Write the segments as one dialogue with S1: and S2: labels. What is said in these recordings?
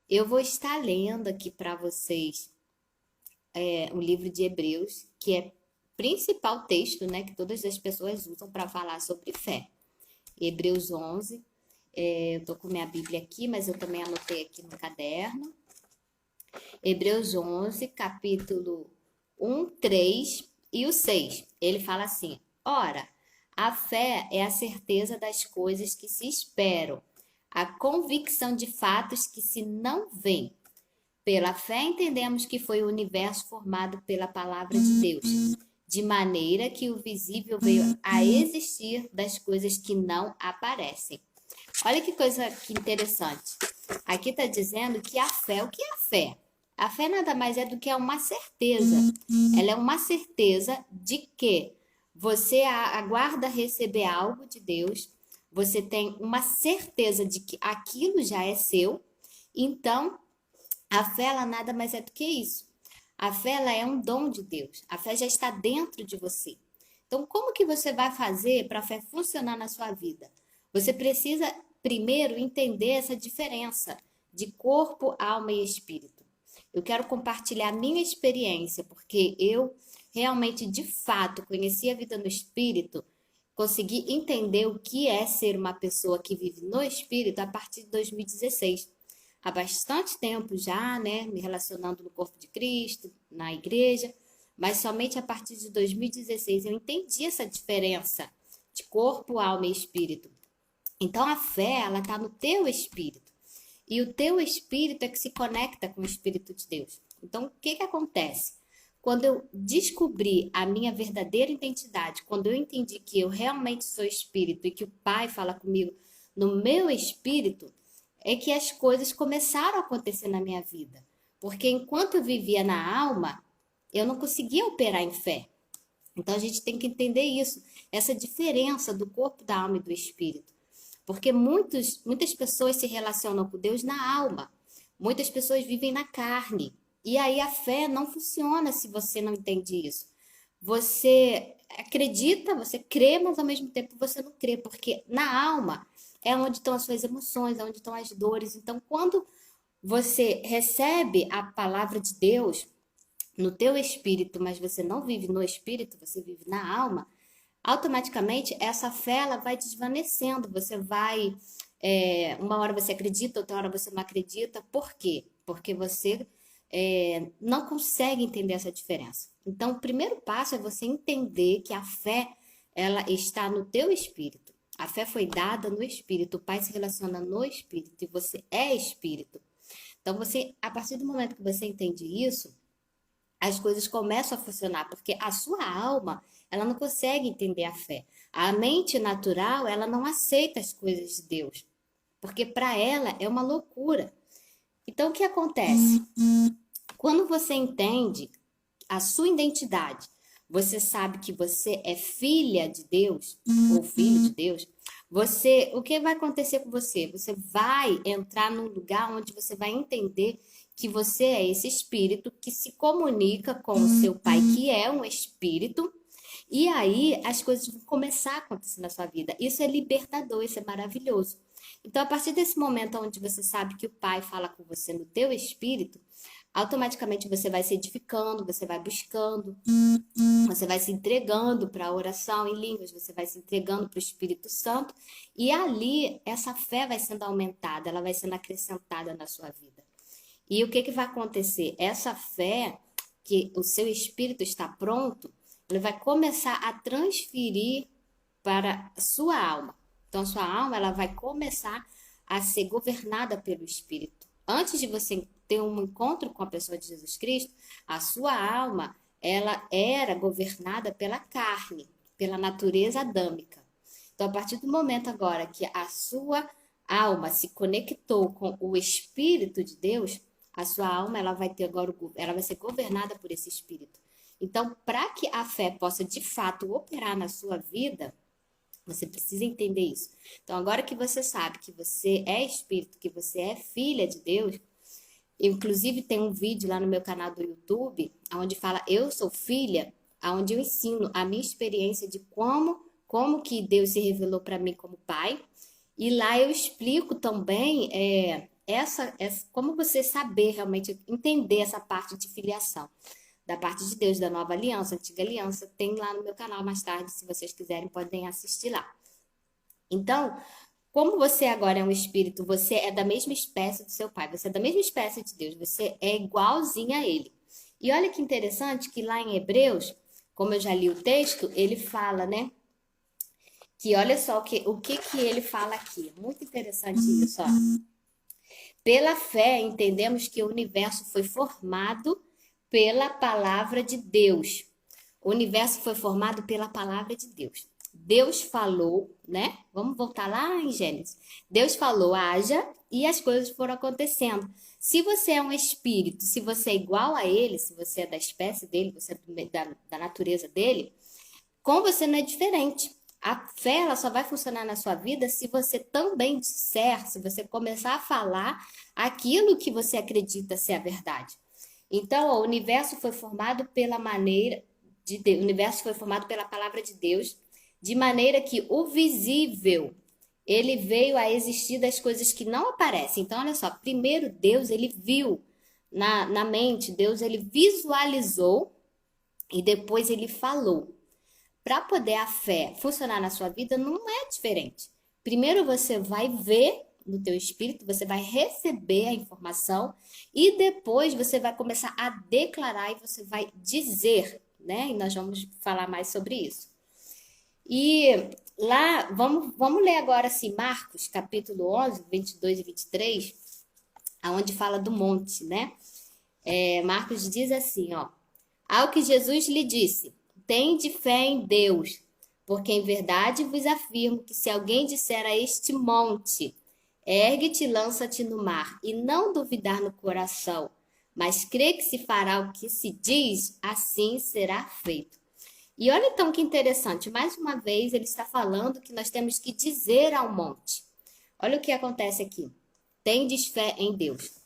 S1: Eu vou estar lendo aqui para vocês o livro de Hebreus, que é o principal texto, né, que todas as pessoas usam para falar sobre fé. Hebreus 11. Eu estou com minha Bíblia aqui, mas eu também anotei aqui no caderno. Hebreus 11, capítulo 1, 3 e o 6. Ele fala assim: Ora, a fé é a certeza das coisas que se esperam, a convicção de fatos que se não veem. Pela fé entendemos que foi o universo formado pela palavra de Deus, de maneira que o visível veio a existir das coisas que não aparecem. Olha que coisa que interessante. Aqui está dizendo que a fé, o que é a fé? A fé nada mais é do que uma certeza. Ela é uma certeza de que você aguarda receber algo de Deus, você tem uma certeza de que aquilo já é seu, então a fé, ela nada mais é do que isso. A fé, ela é um dom de Deus. A fé já está dentro de você. Então, como que você vai fazer para a fé funcionar na sua vida? Você precisa primeiro entender essa diferença de corpo, alma e espírito. Eu quero compartilhar minha experiência, porque eu realmente, de fato, conheci a vida no espírito, consegui entender o que é ser uma pessoa que vive no espírito a partir de 2016. Há bastante tempo já, né, me relacionando no corpo de Cristo, na igreja, mas somente a partir de 2016 eu entendi essa diferença de corpo, alma e espírito. Então a fé, ela está no teu espírito. E o teu espírito é que se conecta com o Espírito de Deus. Então, o que acontece? Quando eu descobri a minha verdadeira identidade, quando eu entendi que eu realmente sou espírito e que o Pai fala comigo no meu espírito, é que as coisas começaram a acontecer na minha vida. Porque enquanto eu vivia na alma, eu não conseguia operar em fé. Então a gente tem que entender isso, essa diferença do corpo, da alma e do espírito. Porque muitas pessoas se relacionam com Deus na alma, muitas pessoas vivem na carne. E aí a fé não funciona se você não entende isso. Você acredita, você crê, mas ao mesmo tempo você não crê, porque na alma é onde estão as suas emoções, é onde estão as dores. Então, quando você recebe a palavra de Deus no teu espírito, mas você não vive no espírito, você vive na alma, automaticamente essa fé ela vai desvanecendo. Você vai, uma hora você acredita, outra hora você não acredita. Por quê? Porque você não consegue entender essa diferença. Então, o primeiro passo é você entender que a fé ela está no teu espírito. A fé foi dada no espírito. O Pai se relaciona no espírito e você é espírito. Então, você, a partir do momento que você entende isso, as coisas começam a funcionar, porque a sua alma, ela não consegue entender a fé. A mente natural, ela não aceita as coisas de Deus, porque para ela é uma loucura. Então, o que acontece? Quando você entende a sua identidade, você sabe que você é filha de Deus ou filho de Deus, o que vai acontecer com você? Você vai entrar num lugar onde você vai entender que você é esse espírito que se comunica com o seu pai, que é um espírito, e aí as coisas vão começar a acontecer na sua vida. Isso é libertador, isso é maravilhoso. Então, a partir desse momento onde você sabe que o pai fala com você no teu espírito, automaticamente você vai se edificando, você vai buscando, você vai se entregando para a oração em línguas, você vai se entregando para o Espírito Santo, e ali essa fé vai sendo aumentada, ela vai sendo acrescentada na sua vida. E o que vai acontecer? Essa fé, que o seu espírito está pronto, ele vai começar a transferir para a sua alma. Então, a sua alma ela vai começar a ser governada pelo Espírito. Antes de você ter um encontro com a pessoa de Jesus Cristo, a sua alma ela era governada pela carne, pela natureza adâmica. Então, a partir do momento agora que a sua alma se conectou com o Espírito de Deus, a sua alma ela vai ter agora, ela vai ser governada por esse Espírito. Então, para que a fé possa de fato operar na sua vida, você precisa entender isso. Então, agora que você sabe que você é espírito, que você é filha de Deus, inclusive tem um vídeo lá no meu canal do YouTube, onde fala Eu Sou Filha, onde eu ensino a minha experiência de como que Deus se revelou para mim como pai. E lá eu explico também como você saber realmente entender essa parte de filiação da parte de Deus, da nova aliança, antiga aliança, tem lá no meu canal mais tarde, se vocês quiserem, podem assistir lá. Então, como você agora é um espírito, você é da mesma espécie do seu pai, você é da mesma espécie de Deus, você é igualzinho a ele. E olha que interessante que lá em Hebreus, como eu já li o texto, ele fala, né? Que olha só o que ele fala aqui. Muito interessante isso, ó. Pela fé, entendemos que o universo foi formado pela palavra de Deus. O universo foi formado pela palavra de Deus. Deus falou, né? Vamos voltar lá em Gênesis. Deus falou, haja, e as coisas foram acontecendo. Se você é um espírito, se você é igual a ele, se você é da espécie dele, você é da natureza dele, com você não é diferente. A fé ela só vai funcionar na sua vida se você também disser, se você começar a falar aquilo que você acredita ser a verdade. Então, ó, o universo foi formado pela maneira de Deus, o universo foi formado pela palavra de Deus, de maneira que o visível ele veio a existir das coisas que não aparecem. Então, olha só, primeiro Deus ele viu na mente, Deus ele visualizou e depois ele falou. Para poder a fé funcionar na sua vida, não é diferente. Primeiro você vai ver no teu espírito, você vai receber a informação e depois você vai começar a declarar e você vai dizer, né? E nós vamos falar mais sobre isso. E lá, vamos ler agora assim, Marcos, capítulo 11, 22 e 23, aonde fala do monte, né? Marcos diz assim, ó. Ao que Jesus lhe disse, tende fé em Deus, porque em verdade vos afirmo que se alguém disser a este monte, ergue-te e lança-te no mar, e não duvidar no coração, mas crê que se fará o que se diz, assim será feito. E olha então que interessante, mais uma vez ele está falando que nós temos que dizer ao monte. Olha o que acontece aqui. Tendes fé em Deus.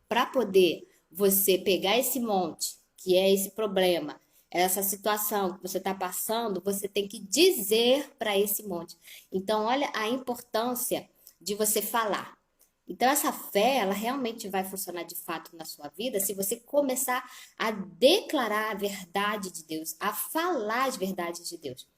S1: Para poder você pegar esse monte, que é esse problema, essa situação que você está passando, você tem que dizer para esse monte. Então, olha a importância de você falar. Então, essa fé, ela realmente vai funcionar de fato na sua vida se você começar a declarar a verdade de Deus, a falar as verdades de Deus.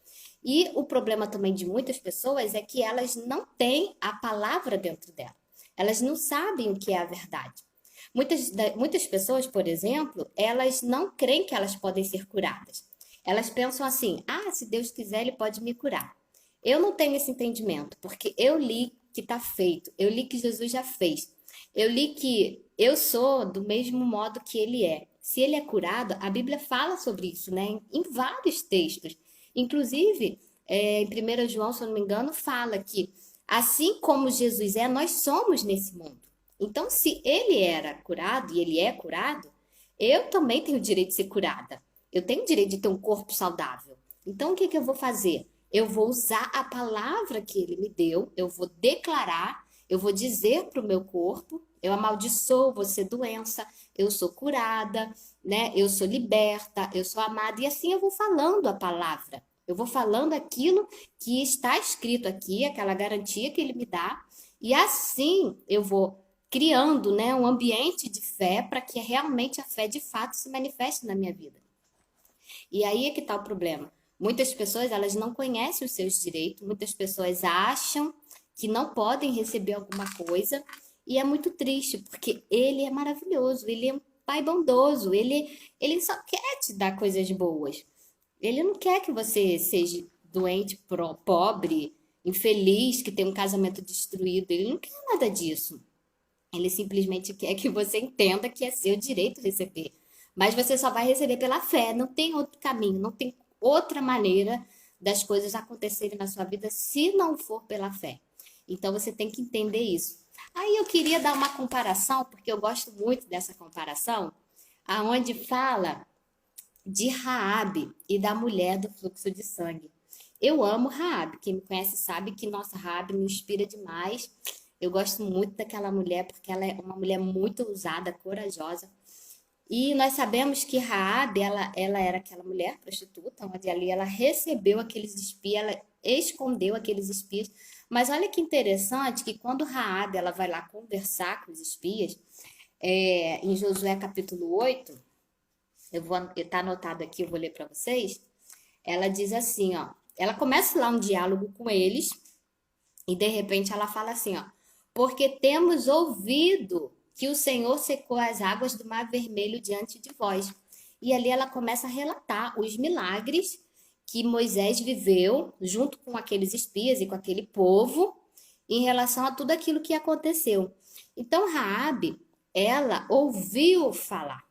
S1: E o problema também de muitas pessoas é que elas não têm a palavra dentro dela. Elas não sabem o que é a verdade. Muitas pessoas, por exemplo, elas não creem que elas podem ser curadas. Elas pensam assim, se Deus quiser, Ele pode me curar. Eu não tenho esse entendimento, porque eu li que está feito, eu li que Jesus já fez, eu li que eu sou do mesmo modo que Ele é. Se Ele é curado, a Bíblia fala sobre isso, né? Em vários textos. Inclusive, em 1 João, se eu não me engano, fala que assim como Jesus é, nós somos nesse mundo. Então, se ele era curado e ele é curado, eu também tenho o direito de ser curada. Eu tenho o direito de ter um corpo saudável. Então, o que eu vou fazer? Eu vou usar a palavra que ele me deu, eu vou declarar, eu vou dizer para o meu corpo, eu amaldiçoo você doença, eu sou curada, né? Eu sou liberta, eu sou amada, e assim eu vou falando a palavra. Eu vou falando aquilo que está escrito aqui, aquela garantia que ele me dá, e assim eu vou criando, né, um ambiente de fé para que realmente a fé de fato se manifeste na minha vida. E aí é que está o problema. Muitas pessoas, elas não conhecem os seus direitos, muitas pessoas acham que não podem receber alguma coisa, e é muito triste, porque ele é maravilhoso, ele é um pai bondoso, ele só quer te dar coisas boas. Ele não quer que você seja doente, pobre, infeliz, que tem um casamento destruído, ele não quer nada disso. Ele simplesmente quer que você entenda que é seu direito receber. Mas você só vai receber pela fé, não tem outro caminho, não tem outra maneira das coisas acontecerem na sua vida se não for pela fé. Então você tem que entender isso. Aí eu queria dar uma comparação, porque eu gosto muito dessa comparação, aonde fala de Raabe e da mulher do fluxo de sangue. Eu amo Raabe, quem me conhece sabe que nossa Raabe me inspira demais. Eu gosto muito daquela mulher porque ela é uma mulher muito ousada, corajosa. E nós sabemos que Raabe, ela era aquela mulher prostituta, onde ali ela recebeu aqueles espias, ela escondeu aqueles espias, Mas olha que interessante que quando Raabe ela vai lá conversar com os espias, em Josué capítulo 8, tá anotado aqui, eu vou ler para vocês. Ela diz assim, ó, ela começa lá um diálogo com eles e de repente ela fala assim, ó, porque temos ouvido que o Senhor secou as águas do Mar Vermelho diante de vós. E ali ela começa a relatar os milagres que Moisés viveu junto com aqueles espias e com aquele povo em relação a tudo aquilo que aconteceu. Então Raabe, ela ouviu falar.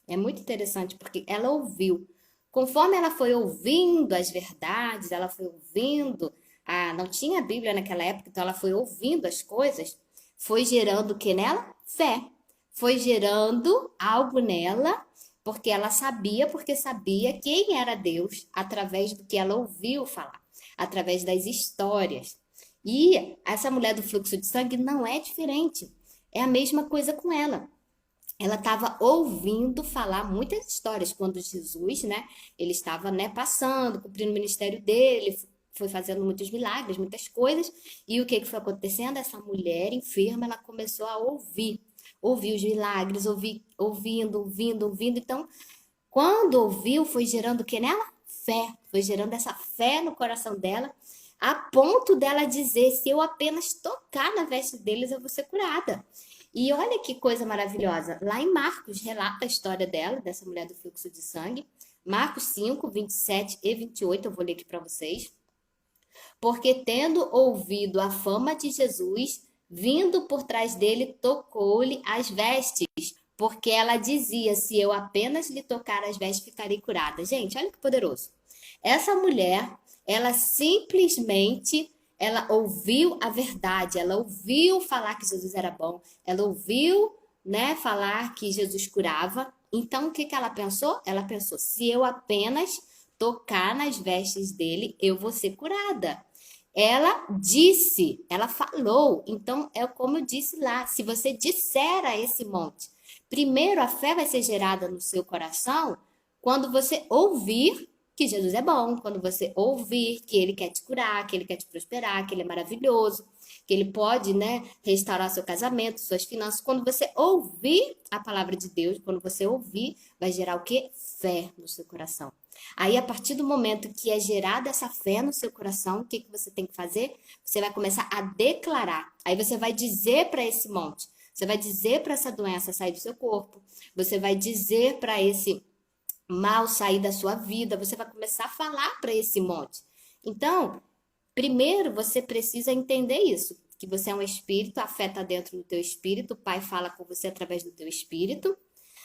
S1: É muito interessante porque ela ouviu. Conforme ela foi ouvindo as verdades, ela foi ouvindo, não tinha Bíblia naquela época, então ela foi ouvindo as coisas, foi gerando o que nela? Fé. Foi gerando algo nela, porque sabia quem era Deus através do que ela ouviu falar, através das histórias. E essa mulher do fluxo de sangue não é diferente. É a mesma coisa com ela. Ela estava ouvindo falar muitas histórias quando Jesus, né, ele estava, né, passando, cumprindo o ministério dele, foi fazendo muitos milagres, muitas coisas, e o que que foi acontecendo? Essa mulher enferma, ela começou a ouvir os milagres, ouvindo. Então, quando ouviu, foi gerando o que nela? Fé. Foi gerando essa fé no coração dela, a ponto dela dizer: se eu apenas tocar na veste deles, eu vou ser curada. E olha que coisa maravilhosa. Lá em Marcos, relata a história dela, dessa mulher do fluxo de sangue. Marcos 5, 27 e 28, eu vou ler aqui para vocês. Porque tendo ouvido a fama de Jesus, vindo por trás dele, tocou-lhe as vestes. Porque ela dizia: se eu apenas lhe tocar as vestes, ficarei curada. Gente, olha que poderoso. Essa mulher, ela simplesmente, ela ouviu a verdade, ela ouviu falar que Jesus era bom, ela ouviu, né, falar que Jesus curava. Então, o que que ela pensou? Ela pensou: se eu apenas tocar nas vestes dele, eu vou ser curada. Ela disse, ela falou. Então, é como eu disse lá: se você disser a esse monte, primeiro a fé vai ser gerada no seu coração quando você ouvir que Jesus é bom, quando você ouvir que ele quer te curar, que ele quer te prosperar, que ele é maravilhoso, que ele pode, né, restaurar seu casamento, suas finanças. Quando você ouvir a palavra de Deus, quando você ouvir, vai gerar o quê? Fé no seu coração. Aí, a partir do momento que é gerada essa fé no seu coração, o que que você tem que fazer? Você vai começar a declarar. Aí você vai dizer para esse monte, você vai dizer para essa doença sair do seu corpo, você vai dizer para esse mal sair da sua vida, você vai começar a falar para esse monte. Então, primeiro você precisa entender isso, que você é um espírito, a fé está dentro do teu espírito, o Pai fala com você através do teu espírito.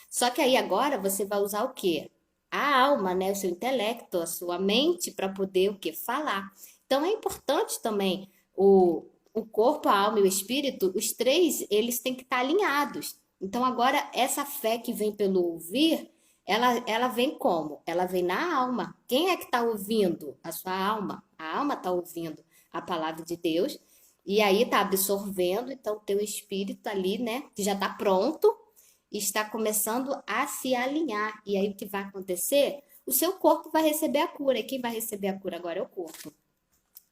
S1: Só que aí agora você vai usar o quê? A alma, né, o seu intelecto, a sua mente para poder o quê? Falar. Então é importante também o corpo, a alma e o espírito, os três, eles têm que estar alinhados. Então agora essa fé que vem pelo ouvir, ela vem como? Ela vem na alma. Quem é que está ouvindo? A sua alma. A alma está ouvindo a palavra de Deus e aí está absorvendo, então o teu espírito ali, né, que já está pronto, está começando a se alinhar. E aí o que vai acontecer? O seu corpo vai receber a cura. E quem vai receber a cura agora é o corpo.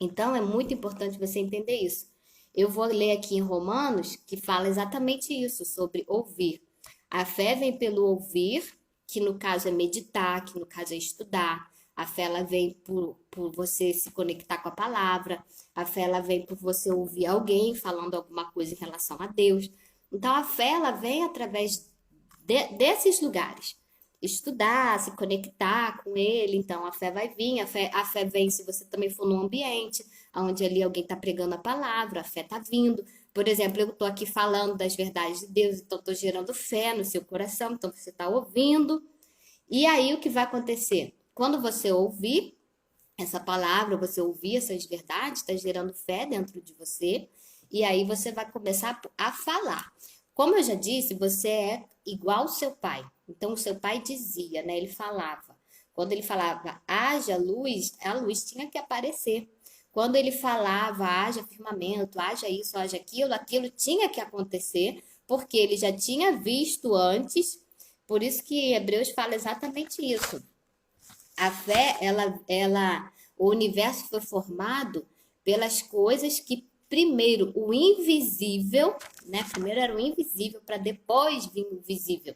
S1: Então é muito importante você entender isso. Eu vou ler aqui em Romanos que fala exatamente isso, sobre ouvir. A fé vem pelo ouvir, que no caso é meditar, que no caso é estudar. A fé ela vem por você se conectar com a palavra. A fé ela vem por você ouvir alguém falando alguma coisa em relação a Deus. Então a fé ela vem através desses lugares. Estudar, se conectar com ele, então a fé vai vir, a fé vem se você também for num ambiente onde ali alguém está pregando a palavra, a fé está vindo. Por exemplo, eu estou aqui falando das verdades de Deus, então estou gerando fé no seu coração, então você está ouvindo. E aí o que vai acontecer? Quando você ouvir essa palavra, você ouvir essas verdades, está gerando fé dentro de você, e aí você vai começar a falar. Como eu já disse, você é igual ao seu pai. Então, o seu pai dizia, né? Ele falava. Quando ele falava, haja luz, a luz tinha que aparecer. Quando ele falava, haja firmamento, haja isso, haja aquilo, aquilo tinha que acontecer, porque ele já tinha visto antes. Por isso que Hebreus fala exatamente isso. A fé, o universo foi formado pelas coisas que primeiro o invisível, né? Primeiro era o invisível para depois vir o visível.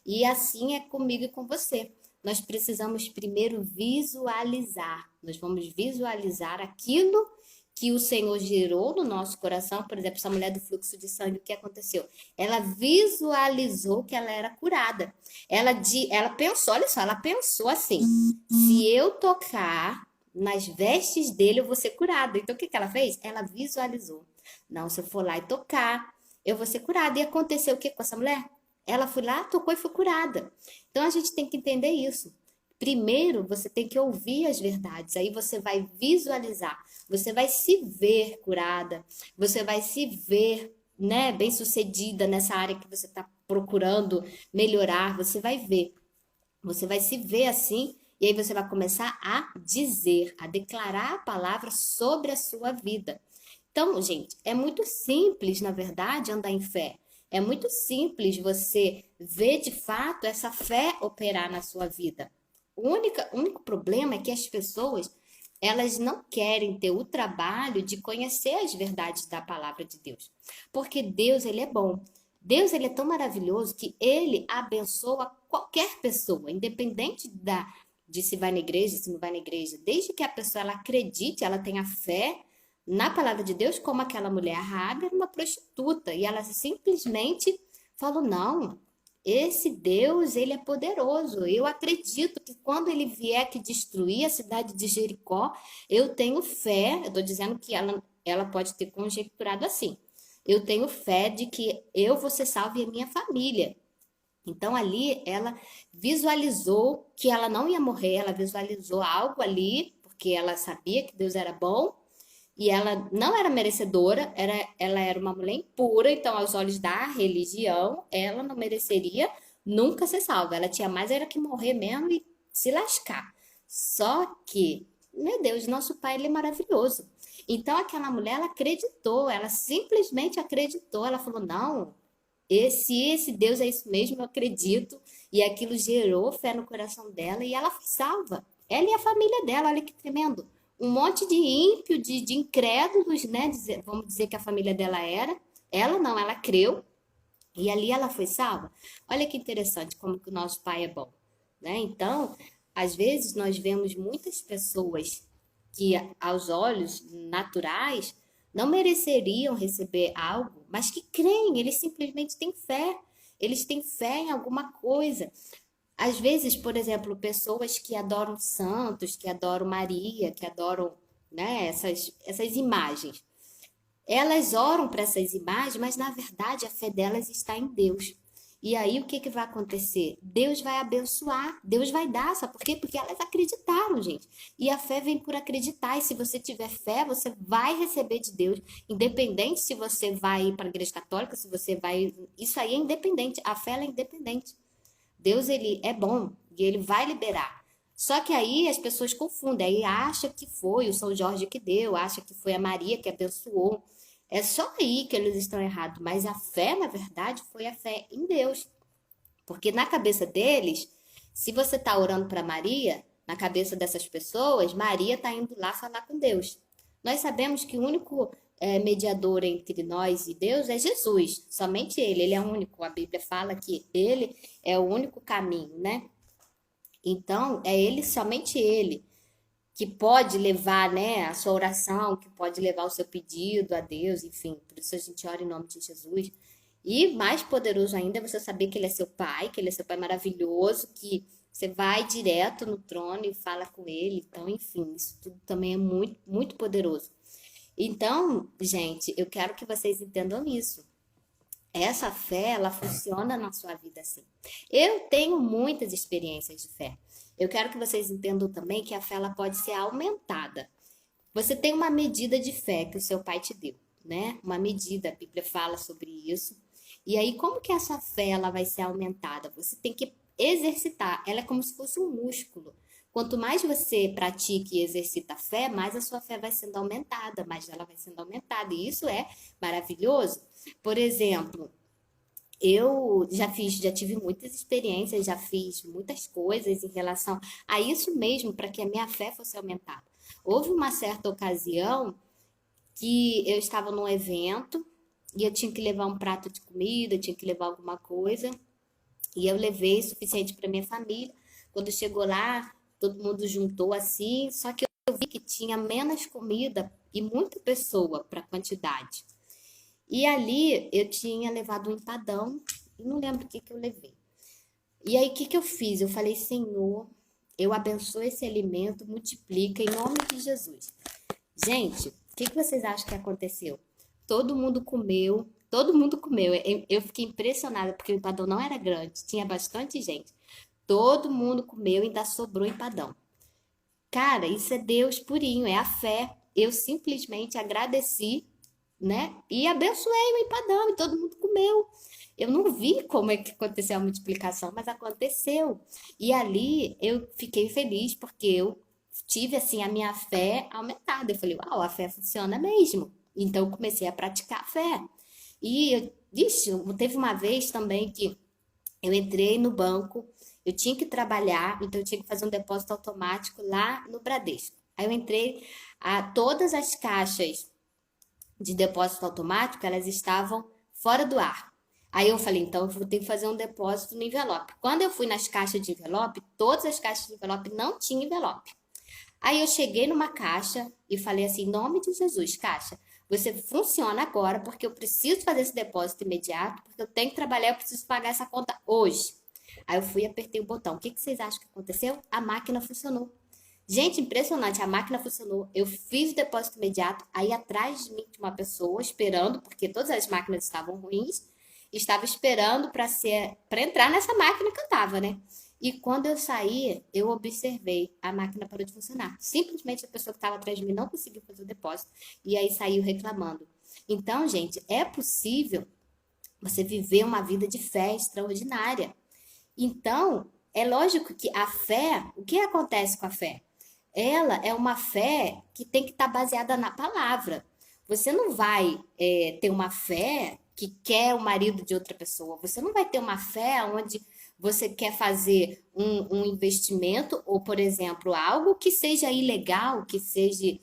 S1: E assim é comigo e com você. Nós precisamos primeiro visualizar. Nós vamos visualizar aquilo que o Senhor gerou no nosso coração. Por exemplo, essa mulher do fluxo de sangue, o que aconteceu? Ela visualizou que ela era curada. Ela pensou, olha só, ela pensou assim: se eu tocar nas vestes dele, eu vou ser curada. Então, o que ela fez? Ela visualizou. Não, se eu for lá e tocar, eu vou ser curada. E aconteceu o que com essa mulher? Ela foi lá, tocou e foi curada. Então, a gente tem que entender isso. Primeiro, você tem que ouvir as verdades, aí você vai visualizar, você vai se ver curada, você vai se ver, né, bem-sucedida nessa área que você está procurando melhorar, você vai se ver assim, e aí você vai começar a dizer, a declarar a palavra sobre a sua vida. Então, gente, é muito simples, na verdade, andar em fé. É muito simples você ver de fato essa fé operar na sua vida. O único problema é que as pessoas, elas não querem ter o trabalho de conhecer as verdades da palavra de Deus. Porque Deus, ele é bom. Deus, ele é tão maravilhoso que ele abençoa qualquer pessoa, independente de se vai na igreja, se não vai na igreja. Desde que a pessoa ela acredite, ela tenha fé na palavra de Deus, como aquela mulher, a Raabe era uma prostituta, e ela simplesmente falou, não, esse Deus, ele é poderoso. Eu acredito que quando ele vier que destruir a cidade de Jericó, eu tenho fé. Eu estou dizendo que ela pode ter conjecturado assim. Eu tenho fé de que eu vou ser salva e a minha família. Então ali ela visualizou que ela não ia morrer, ela visualizou algo ali, porque ela sabia que Deus era bom e ela não era merecedora, ela era uma mulher impura, então, aos olhos da religião, ela não mereceria nunca ser salva. Ela tinha mais era que morrer mesmo e se lascar. Só que, meu Deus, nosso pai, ele é maravilhoso. Então, aquela mulher, ela acreditou, ela simplesmente acreditou. Ela falou: não, esse Deus é isso mesmo, eu acredito. E aquilo gerou fé no coração dela e ela foi salva. Ela e a família dela, olha que tremendo. Um monte de ímpio, de incrédulos, né? Vamos dizer que a família dela era. Ela não, ela creu. E ali ela foi salva. Olha que interessante como que o nosso pai é bom, né? Então, às vezes nós vemos muitas pessoas que aos olhos naturais não mereceriam receber algo, mas que creem, eles simplesmente têm fé. Eles têm fé em alguma coisa. Às vezes, por exemplo, pessoas que adoram santos, que adoram Maria, que adoram, né, essas imagens. Elas oram para essas imagens, mas na verdade a fé delas está em Deus. E aí o que que vai acontecer? Deus vai abençoar, Deus vai dar, sabe por quê? Porque elas acreditaram, gente. E a fé vem por acreditar, e se você tiver fé, você vai receber de Deus, independente se você vai para a igreja católica, se você vai, isso aí é independente, a fé ela é independente. Deus, ele é bom e ele vai liberar. Só que aí as pessoas confundem, aí acha que foi o São Jorge que deu, acha que foi a Maria que abençoou. É só aí que eles estão errados, mas a fé, na verdade, foi a fé em Deus. Porque na cabeça deles, se você está orando para Maria, na cabeça dessas pessoas, Maria está indo lá falar com Deus. Nós sabemos que o único mediador entre nós e Deus é Jesus, somente ele é o único. A Bíblia fala que ele é o único caminho, né? Então, é ele, somente ele, que pode levar, né, a sua oração, que pode levar o seu pedido a Deus, enfim. Por isso a gente ora em nome de Jesus. E mais poderoso ainda é você saber que ele é seu pai, que ele é seu pai maravilhoso, que você vai direto no trono e fala com ele. Então, enfim, isso tudo também é muito, muito poderoso. Então, gente, eu quero que vocês entendam isso. Essa fé, ela funciona na sua vida assim. Eu tenho muitas experiências de fé. Eu quero que vocês entendam também que a fé, ela pode ser aumentada. Você tem uma medida de fé que o seu pai te deu, né? Uma medida, a Bíblia fala sobre isso. E aí, como que essa fé, ela vai ser aumentada? Você tem que exercitar. Ela é como se fosse um músculo. Quanto mais você pratica e exercita a fé, mais a sua fé vai sendo aumentada, mais ela vai sendo aumentada. E isso é maravilhoso. Por exemplo, eu já tive muitas experiências, já fiz muitas coisas em relação a isso mesmo, para que a minha fé fosse aumentada. Houve uma certa ocasião que eu estava num evento e eu tinha que levar um prato de comida, eu tinha que levar alguma coisa, e eu levei o suficiente para minha família. Quando chegou lá, todo mundo juntou assim, só que eu vi que tinha menos comida e muita pessoa para a quantidade. E ali eu tinha levado um empadão, e não lembro o que que eu levei. E aí, o que que eu fiz? Eu falei, Senhor, eu abençoo esse alimento, multiplica em nome de Jesus. Gente, o que que vocês acham que aconteceu? Todo mundo comeu, todo mundo comeu. Eu fiquei impressionada porque o empadão não era grande, tinha bastante gente. Todo mundo comeu e ainda sobrou empadão. Cara, isso é Deus purinho, é a fé. Eu simplesmente agradeci, né? E abençoei o empadão e todo mundo comeu. Eu não vi como é que aconteceu a multiplicação, mas aconteceu. E ali eu fiquei feliz porque eu tive assim a minha fé aumentada. Eu falei, uau, a fé funciona mesmo. Então eu comecei a praticar a fé. E ixi, teve uma vez também que eu entrei no banco, eu tinha que trabalhar, então eu tinha que fazer um depósito automático lá no Bradesco. Aí eu entrei, todas as caixas de depósito automático, elas estavam fora do ar. Aí eu falei, então eu vou ter que fazer um depósito no envelope. Quando eu fui nas caixas de envelope, todas as caixas de envelope não tinham envelope. Aí eu cheguei numa caixa e falei assim, em nome de Jesus, caixa, você funciona agora porque eu preciso fazer esse depósito imediato, porque eu tenho que trabalhar, eu preciso pagar essa conta hoje. Aí eu fui e apertei o botão. O que que vocês acham que aconteceu? A máquina funcionou. Gente, impressionante, a máquina funcionou. Eu fiz o depósito imediato, aí atrás de mim tinha uma pessoa esperando, porque todas as máquinas estavam ruins, estava esperando para entrar nessa máquina que eu estava, né? E quando eu saí, eu observei, a máquina parou de funcionar. Simplesmente a pessoa que estava atrás de mim não conseguiu fazer o depósito e aí saiu reclamando. Então, gente, é possível você viver uma vida de fé extraordinária. Então, é lógico que a fé, o que acontece com a fé? Ela é uma fé que tem que estar baseada na palavra. Você não vai ter uma fé que quer o marido de outra pessoa. Você não vai ter uma fé onde você quer fazer um investimento ou, por exemplo, algo que seja ilegal, que seja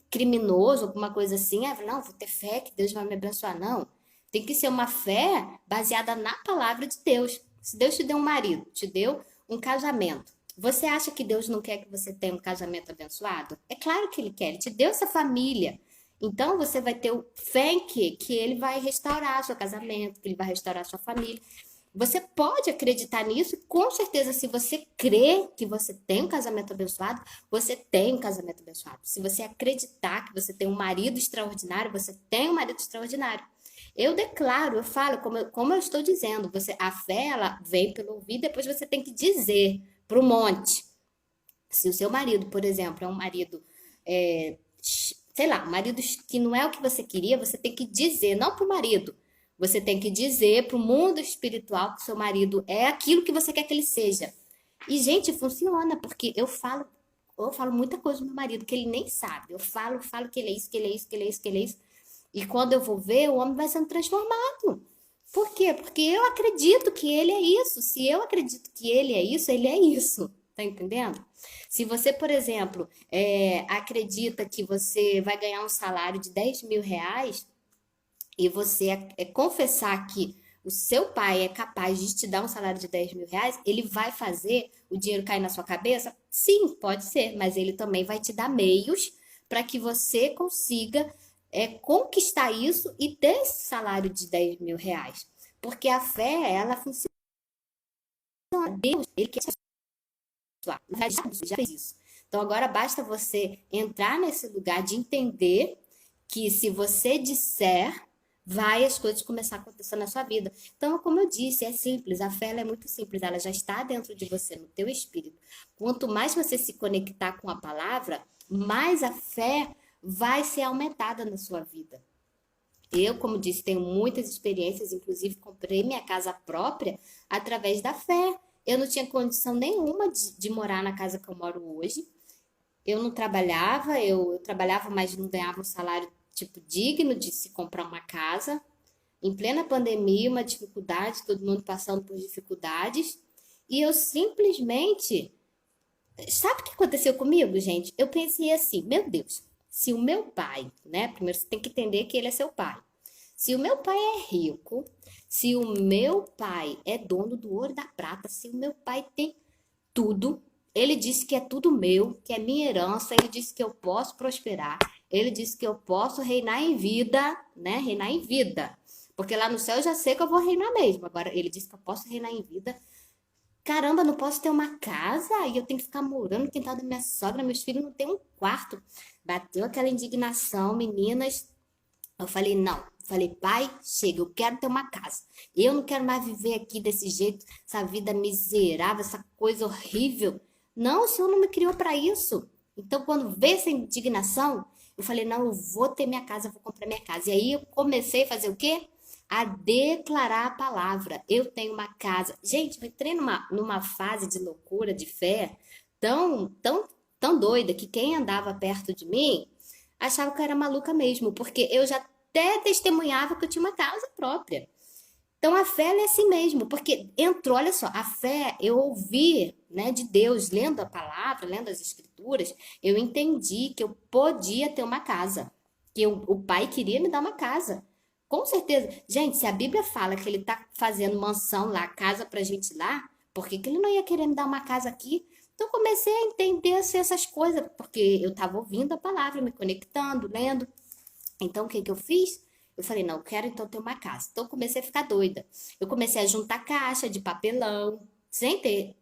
S1: criminoso, alguma coisa assim. Ah, não, vou ter fé que Deus vai me abençoar. Não. Tem que ser uma fé baseada na palavra de Deus. Se Deus te deu um marido, te deu um casamento, você acha que Deus não quer que você tenha um casamento abençoado? É claro que Ele quer, Ele te deu essa família. Então você vai ter fé em quê? Que Ele vai restaurar seu casamento, que Ele vai restaurar sua família. Você pode acreditar nisso, e com certeza, se você crê que você tem um casamento abençoado, você tem um casamento abençoado. Se você acreditar que você tem um marido extraordinário, você tem um marido extraordinário. Eu declaro, eu falo, como eu estou dizendo, a fé, ela vem pelo ouvir, depois você tem que dizer para o monte. Se o seu marido, por exemplo, é um marido, sei lá, um marido que não é o que você queria, você tem que dizer, não para o marido, você tem que dizer para o mundo espiritual que o seu marido é aquilo que você quer que ele seja. E, gente, funciona, porque eu falo muita coisa do meu marido que ele nem sabe. Eu falo que ele é isso, que ele é isso, que ele é isso, que ele é isso. E quando eu vou ver, o homem vai sendo transformado. Por quê? Porque eu acredito que ele é isso. Se eu acredito que ele é isso, ele é isso. Tá entendendo? Se você, por exemplo, acredita que você vai ganhar um salário de 10 mil reais e você confessar que o seu pai é capaz de te dar um salário de 10 mil reais, ele vai fazer o dinheiro cair na sua cabeça? Sim, pode ser, mas ele também vai te dar meios para que você consiga conquistar isso e ter esse salário de 10 mil reais. Porque a fé, ela funciona. Deus, ele quer te abençoar. Já fez isso. Então agora basta você entrar nesse lugar de entender que se você disser, vai as coisas começar a acontecer na sua vida. Então, como eu disse, é simples, a fé ela é muito simples, ela já está dentro de você, no teu espírito. Quanto mais você se conectar com a palavra, mais a fé vai ser aumentada na sua vida. Eu, como disse, tenho muitas experiências, inclusive comprei minha casa própria através da fé. Eu não tinha condição nenhuma de morar na casa que eu moro hoje. Eu não trabalhava, eu trabalhava, mas não ganhava um salário tipo digno de se comprar uma casa. Em plena pandemia, uma dificuldade, todo mundo passando por dificuldades. E eu simplesmente. Sabe o que aconteceu comigo, gente? Eu pensei assim, meu Deus, Se o meu pai, né? Primeiro você tem que entender que ele é seu pai. Se o meu pai é rico, se o meu pai é dono do ouro e da prata, se o meu pai tem tudo, ele disse que é tudo meu, que é minha herança, ele disse que eu posso prosperar, ele disse que eu posso reinar em vida, né? Reinar em vida. Porque lá no céu eu já sei que eu vou reinar mesmo. Agora, ele disse que eu posso reinar em vida. Caramba, não posso ter uma casa e eu tenho que ficar morando no quintal da minha sogra, meus filhos não têm um quarto. Bateu aquela indignação, meninas. Eu falei, não. Falei, pai, chega, eu quero ter uma casa. Eu não quero mais viver aqui desse jeito, essa vida miserável, essa coisa horrível. Não, o senhor não me criou para isso. Então, quando veio essa indignação, eu falei, não, eu vou ter minha casa, eu vou comprar minha casa. E aí eu comecei a fazer o quê? A declarar a palavra. Eu tenho uma casa. Gente, eu entrei numa fase de loucura, de fé, tão doida, que quem andava perto de mim achava que eu era maluca mesmo, porque eu já até testemunhava que eu tinha uma casa própria. Então a fé ela é assim mesmo, porque entrou, olha só, a fé, eu ouvi, né, de Deus, lendo a palavra, lendo as escrituras, eu entendi que eu podia ter uma casa, que o pai queria me dar uma casa. Com certeza. Gente, se a Bíblia fala que ele tá fazendo mansão lá, casa pra gente lá, por que que ele não ia querer me dar uma casa aqui? Então comecei a entender assim, essas coisas, porque eu estava ouvindo a palavra, me conectando, lendo. Então, o que que eu fiz? Eu falei, não, eu quero então ter uma casa. Então, eu comecei a ficar doida. Eu comecei a juntar caixa de papelão, sem ter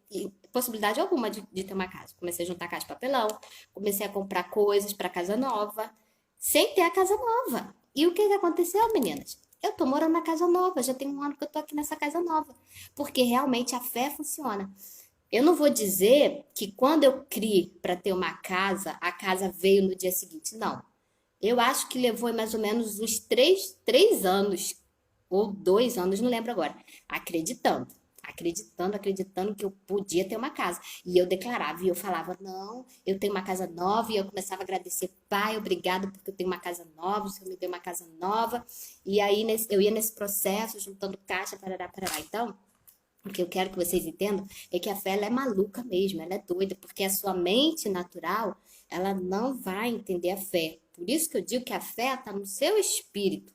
S1: possibilidade alguma de ter uma casa. Comecei a juntar caixa de papelão, comecei a comprar coisas para casa nova, sem ter a casa nova. E o que que aconteceu, meninas? Eu tô morando na casa nova, já tem um ano que eu tô aqui nessa casa nova. Porque realmente a fé funciona. Eu não vou dizer que quando eu criei para ter uma casa, a casa veio no dia seguinte. Não. Eu acho que levou mais ou menos uns três anos, ou 2 anos, não lembro agora, acreditando. Acreditando que eu podia ter uma casa. E eu declarava, e eu falava, não, eu tenho uma casa nova, e eu começava a agradecer, pai, obrigado porque eu tenho uma casa nova, o Senhor me deu uma casa nova. E aí eu ia nesse processo, juntando caixa, parará, parará. Então, o que eu quero que vocês entendam é que a fé ela é maluca mesmo, ela é doida, porque a sua mente natural, ela não vai entender a fé. Por isso que eu digo que a fé está no seu espírito.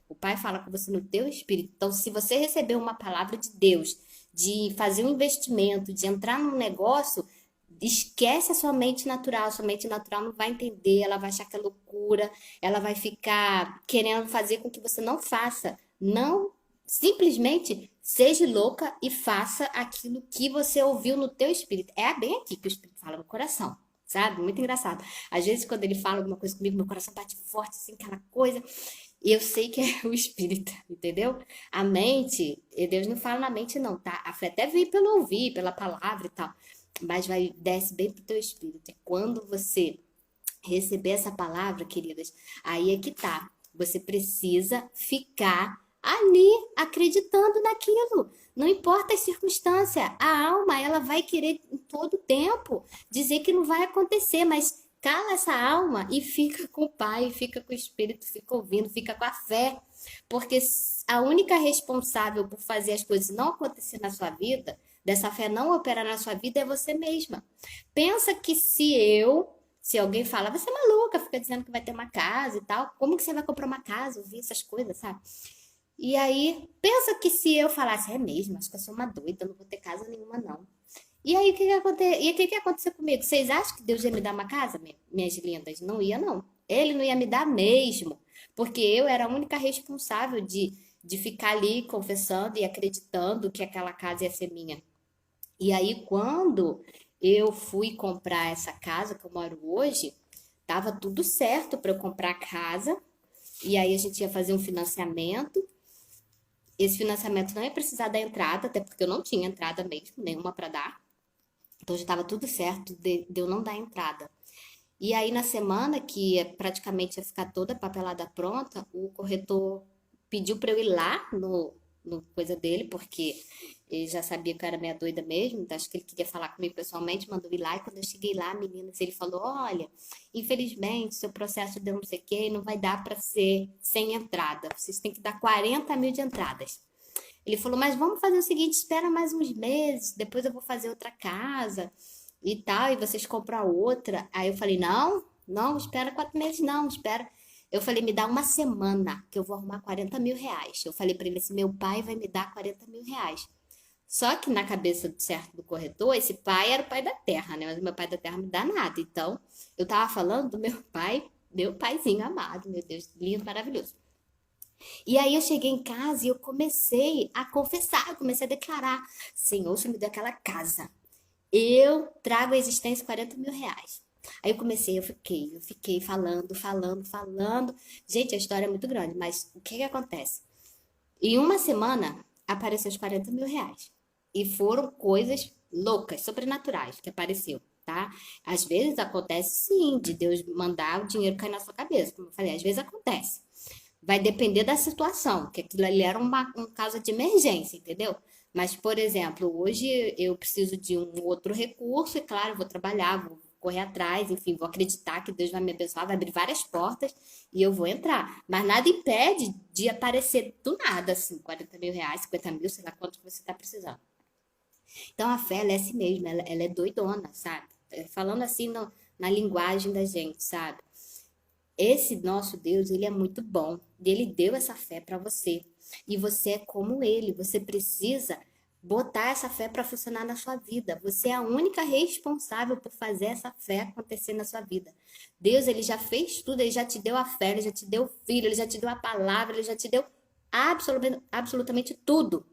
S1: O Pai fala com você no teu espírito. Então, se você receber uma palavra de Deus, de fazer um investimento, de entrar num negócio, esquece a sua mente natural. A sua mente natural não vai entender, ela vai achar que é loucura, ela vai ficar querendo fazer com que você não faça. Não, simplesmente seja louca e faça aquilo que você ouviu no teu espírito. É bem aqui que o espírito fala no coração. Sabe? Muito engraçado. Às vezes, quando ele fala alguma coisa comigo, meu coração bate forte, assim, aquela coisa. E eu sei que é o espírito, entendeu? A mente, e Deus não fala na mente, não, tá? A fé até vem pelo ouvir, pela palavra e tal. Mas desce bem pro teu espírito. E quando você receber essa palavra, queridas, aí é que tá. Você precisa ficar ali acreditando naquilo. Não importa a circunstância, a alma ela vai querer em todo tempo dizer que não vai acontecer, mas cala essa alma e fica com o Pai, fica com o Espírito, fica ouvindo, fica com a fé, porque a única responsável por fazer as coisas não acontecer na sua vida, dessa fé não operar na sua vida, é você mesma. Pensa que se alguém fala, você é maluca, fica dizendo que vai ter uma casa e tal, como que você vai comprar uma casa, ouvir essas coisas, sabe? E aí, pensa que se eu falasse, é mesmo, acho que eu sou uma doida, eu não vou ter casa nenhuma, não. E aí, o que que aconteceu comigo? Vocês acham que Deus ia me dar uma casa, minhas lindas? Não ia, não. Ele não ia me dar mesmo, porque eu era a única responsável de ficar ali confessando e acreditando que aquela casa ia ser minha. E aí, quando eu fui comprar essa casa que eu moro hoje, tava tudo certo para eu comprar a casa, e aí a gente ia fazer um financiamento. Esse financiamento não ia precisar da entrada, até porque eu não tinha entrada mesmo, nenhuma para dar. Então já estava tudo certo de eu não dar entrada. E aí na semana que praticamente ia ficar toda a papelada pronta, o corretor pediu para eu ir lá no coisa dele, porque ele já sabia que eu era meia doida mesmo, então acho que ele queria falar comigo pessoalmente, mandou ir lá, e quando eu cheguei lá, meninas, ele falou, olha, infelizmente, seu processo deu não sei o quê, não vai dar para ser sem entrada, vocês têm que dar 40 mil de entradas. Ele falou, mas vamos fazer o seguinte, espera mais uns meses, depois eu vou fazer outra casa e tal, e vocês compram outra. Aí eu falei, não, Não, espera 4 meses, não, espera. Eu falei, me dá uma semana que eu vou arrumar R$ 40.000. Eu falei para ele assim, meu pai vai me dar R$ 40.000. Só que na cabeça certo do corretor, esse pai era o pai da terra, né? Mas o meu pai da terra não me dá nada. Então, eu tava falando do meu pai, meu paizinho amado, meu Deus, lindo, maravilhoso. E aí eu cheguei em casa e eu comecei a confessar, eu comecei a declarar: Senhor, o Senhor me deu aquela casa. Eu trago à existência R$ 40.000. Aí eu fiquei falando, falando, falando. Gente, a história é muito grande, mas o que que acontece? Em uma semana, apareceu os R$ 40.000. E foram coisas loucas, sobrenaturais que apareceu, tá? Às vezes acontece sim, de Deus mandar o dinheiro cair na sua cabeça. Como eu falei, às vezes acontece. Vai depender da situação, que aquilo ali era um caso de emergência, entendeu? Mas, por exemplo, hoje eu preciso de um outro recurso, e claro, eu vou trabalhar, vou correr atrás, enfim, vou acreditar que Deus vai me abençoar, vai abrir várias portas e eu vou entrar. Mas nada impede de aparecer do nada, assim, R$ 40.000, 50.000, sei lá quanto que você está precisando. Então a fé, ela é assim mesmo, ela é doidona, sabe? Falando assim na linguagem da gente, sabe? Esse nosso Deus, ele é muito bom. Ele deu essa fé para você. E você é como ele. Você precisa botar essa fé para funcionar na sua vida. Você é a única responsável por fazer essa fé acontecer na sua vida. Deus, ele já fez tudo. Ele já te deu a fé, ele já te deu o filho, ele já te deu a palavra, ele já te deu absolutamente tudo.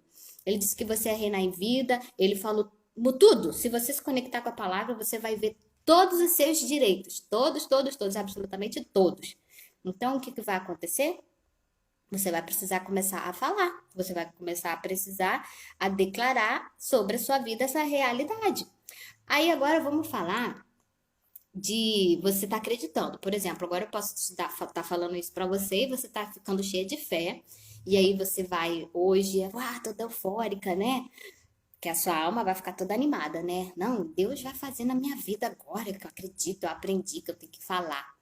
S1: Ele disse que você é reinar em vida. Ele falou tudo. Se você se conectar com a palavra, você vai ver todos os seus direitos, todos, todos, todos, absolutamente todos. Então, o que vai acontecer? Você vai precisar começar a falar, você vai começar a precisar a declarar sobre a sua vida essa realidade. Aí agora vamos falar de você estar acreditando. Por exemplo, agora eu posso estar falando isso para você e você tá ficando cheia de fé. E aí você vai hoje, toda eufórica, né? Que a sua alma vai ficar toda animada, né? Não, Deus vai fazer na minha vida agora, que eu acredito, eu aprendi, que eu tenho que falar.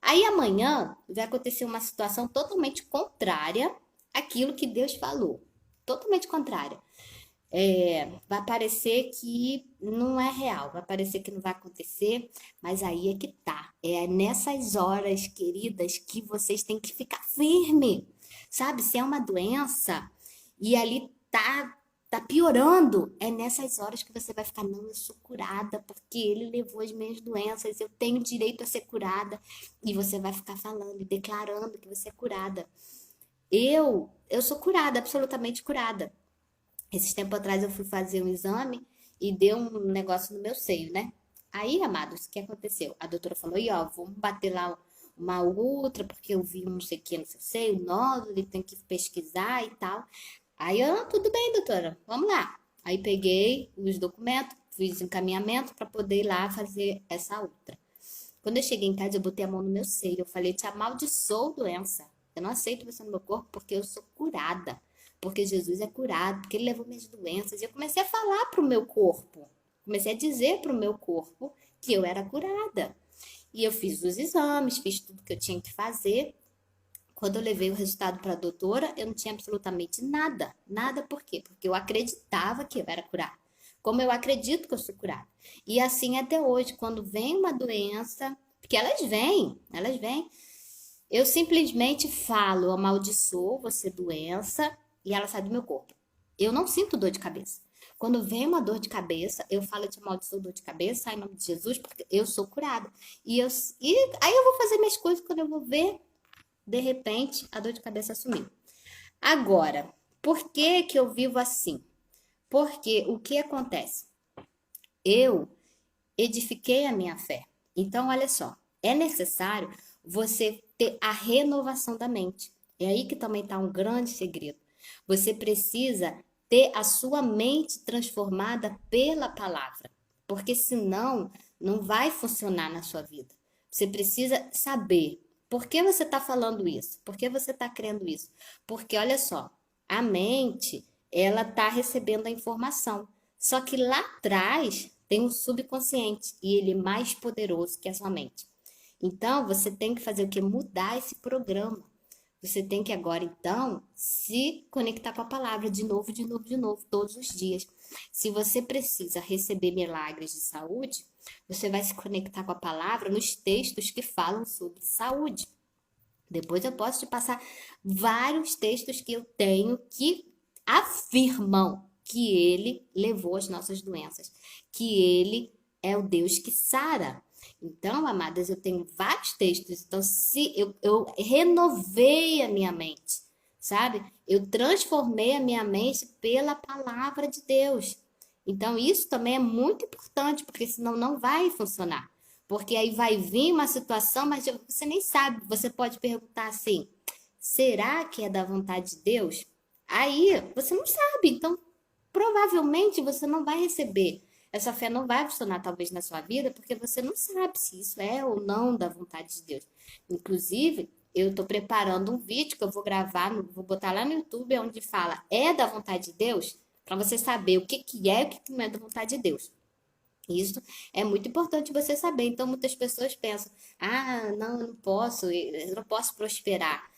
S1: Aí amanhã vai acontecer uma situação totalmente contrária àquilo que Deus falou. Totalmente contrária. Vai parecer que não é real, vai parecer que não vai acontecer, mas aí é que tá. É nessas horas, queridas, que vocês têm que ficar firme. Sabe? Se é uma doença e ali tá piorando, é nessas horas que você vai ficar, não, eu sou curada, porque ele levou as minhas doenças, eu tenho direito a ser curada. E você vai ficar falando e declarando que você é curada. Eu sou curada, absolutamente curada. Esses tempos atrás eu fui fazer um exame e deu um negócio no meu seio, né? Aí, amados, o que aconteceu? A doutora falou, e ó, vamos bater lá uma outra, porque eu vi um não sei o que no seu seio, nódulo, ele tem que pesquisar e tal. Aí, tudo bem, doutora, vamos lá. Aí peguei os documentos, fiz encaminhamento para poder ir lá fazer essa outra. Quando eu cheguei em casa, eu botei a mão no meu seio. Eu falei, te amaldiçoo, doença. Eu não aceito você no meu corpo porque eu sou curada. Porque Jesus é curado, porque ele levou minhas doenças. E eu comecei a falar pro meu corpo. Comecei a dizer pro meu corpo que eu era curada. E eu fiz os exames, fiz tudo que eu tinha que fazer. Quando eu levei o resultado para a doutora, eu não tinha absolutamente nada. Nada por quê? Porque eu acreditava que eu era curada. Como eu acredito que eu sou curada. E assim até hoje, quando vem uma doença, porque elas vêm. Eu simplesmente falo, eu amaldiçoo você doença e ela sai do meu corpo. Eu não sinto dor de cabeça. Quando vem uma dor de cabeça, eu falo de amaldiçoo dor de cabeça, sai em nome de Jesus, porque eu sou curada. E aí eu vou fazer minhas coisas quando eu vou ver, de repente, a dor de cabeça sumiu. Agora, por que que eu vivo assim? Porque o que acontece? Eu edifiquei a minha fé. Então, olha só, é necessário você ter a renovação da mente. É aí que também está um grande segredo. Você precisa ter a sua mente transformada pela palavra, porque senão não vai funcionar na sua vida. Você precisa saber por que você está falando isso, por que você está crendo isso. Porque olha só, a mente, ela está recebendo a informação. Só que lá atrás tem um subconsciente e ele é mais poderoso que a sua mente. Então, você tem que fazer o que? Mudar esse programa. Você tem que agora, então, se conectar com a palavra de novo, de novo, de novo, todos os dias. Se você precisa receber milagres de saúde, você vai se conectar com a palavra nos textos que falam sobre saúde. Depois eu posso te passar vários textos que eu tenho que afirmam que ele levou as nossas doenças, que ele é o Deus que sara. Então, amadas, eu tenho vários textos. Então, se eu renovei a minha mente, sabe? Eu transformei a minha mente pela palavra de Deus. Então, isso também é muito importante, porque senão não vai funcionar. Porque aí vai vir uma situação, mas você nem sabe. Você pode perguntar assim: será que é da vontade de Deus? Aí você não sabe. Então, provavelmente você não vai receber. Essa fé não vai funcionar, talvez, na sua vida, porque você não sabe se isso é ou não da vontade de Deus. Inclusive, eu estou preparando um vídeo que eu vou gravar, vou botar lá no YouTube, onde fala: é da vontade de Deus? Para você saber o que é e o que não é da vontade de Deus. Isso é muito importante você saber. Então, muitas pessoas pensam: ah, não, eu não posso prosperar.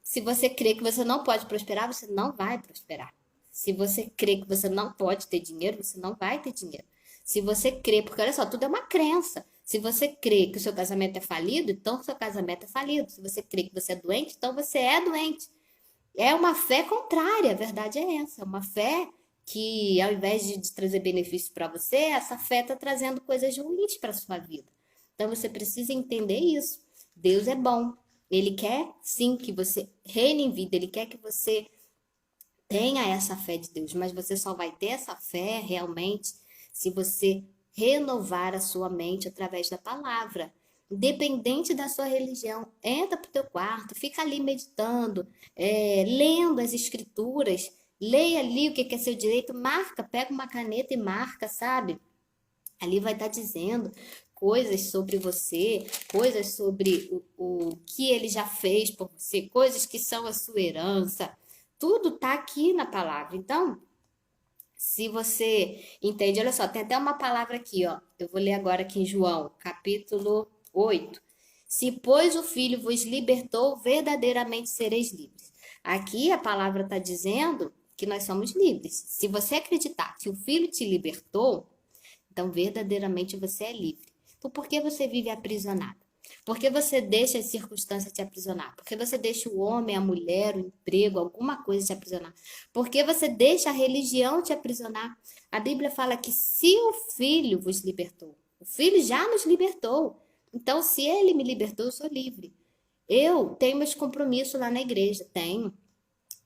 S1: Se você crê que você não pode prosperar, você não vai prosperar. Se você crê que você não pode ter dinheiro, você não vai ter dinheiro. Se você crê, porque olha só, tudo é uma crença. Se você crê que o seu casamento é falido, então o seu casamento é falido. Se você crê que você é doente, então você é doente. É uma fé contrária, a verdade é essa. É uma fé que, ao invés de trazer benefícios para você, essa fé está trazendo coisas ruins para a sua vida. Então você precisa entender isso. Deus é bom. Ele quer sim que você reine em vida, ele quer que você tenha essa fé de Deus, mas você só vai ter essa fé realmente se você renovar a sua mente através da palavra. Independente da sua religião, entra pro teu quarto, fica ali meditando, lendo as escrituras, leia ali o que é seu direito, marca, pega uma caneta e marca, sabe? Ali vai estar dizendo coisas sobre você, coisas sobre o que ele já fez por você, coisas que são a sua herança. Tudo está aqui na palavra. Então, se você entende, olha só, tem até uma palavra aqui, ó. Eu vou ler agora aqui em João, capítulo 8. Se, pois, o Filho vos libertou, verdadeiramente sereis livres. Aqui a palavra está dizendo que nós somos livres. Se você acreditar que o Filho te libertou, então verdadeiramente você é livre. Então, por que você vive aprisionado? Por que você deixa as circunstâncias te aprisionar? Por que você deixa o homem, a mulher, o emprego, alguma coisa te aprisionar? Por que você deixa a religião te aprisionar? A Bíblia fala que se o Filho vos libertou, o Filho já nos libertou. Então, se ele me libertou, eu sou livre. Eu tenho meus compromissos lá na igreja, tenho.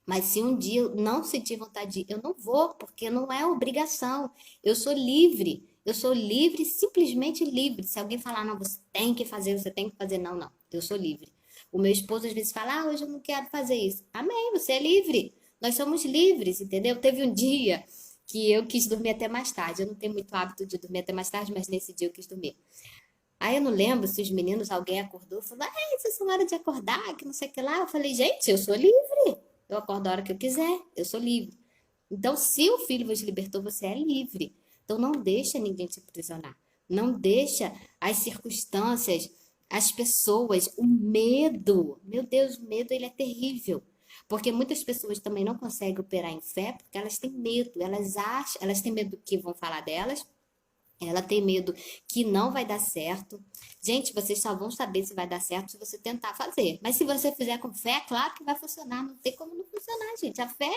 S1: Mas se um dia eu não sentir vontade de ir, eu não vou, porque não é obrigação. Eu sou livre. Eu sou livre, simplesmente livre. Se alguém falar, não, você tem que fazer, você tem que fazer, não, não. Eu sou livre. O meu esposo às vezes fala, ah, hoje eu não quero fazer isso. Amém, você é livre. Nós somos livres, entendeu? Teve um dia que eu quis dormir até mais tarde. Eu não tenho muito hábito de dormir até mais tarde, mas nesse dia eu quis dormir. Aí eu não lembro se os meninos, alguém acordou, falou, ah, isso é hora de acordar, que não sei o que lá. Eu falei, gente, eu sou livre. Eu acordo a hora que eu quiser, eu sou livre. Então, se o Filho vos libertou, você é livre. Então, não deixa ninguém te aprisionar. Não deixa as circunstâncias, as pessoas, o medo. Meu Deus, o medo ele é terrível. Porque muitas pessoas também não conseguem operar em fé porque elas têm medo. Elas acham, elas têm medo que vão falar delas. Ela tem medo que não vai dar certo. Gente, vocês só vão saber se vai dar certo se você tentar fazer. Mas se você fizer com fé, é claro que vai funcionar. Não tem como não funcionar, gente. A fé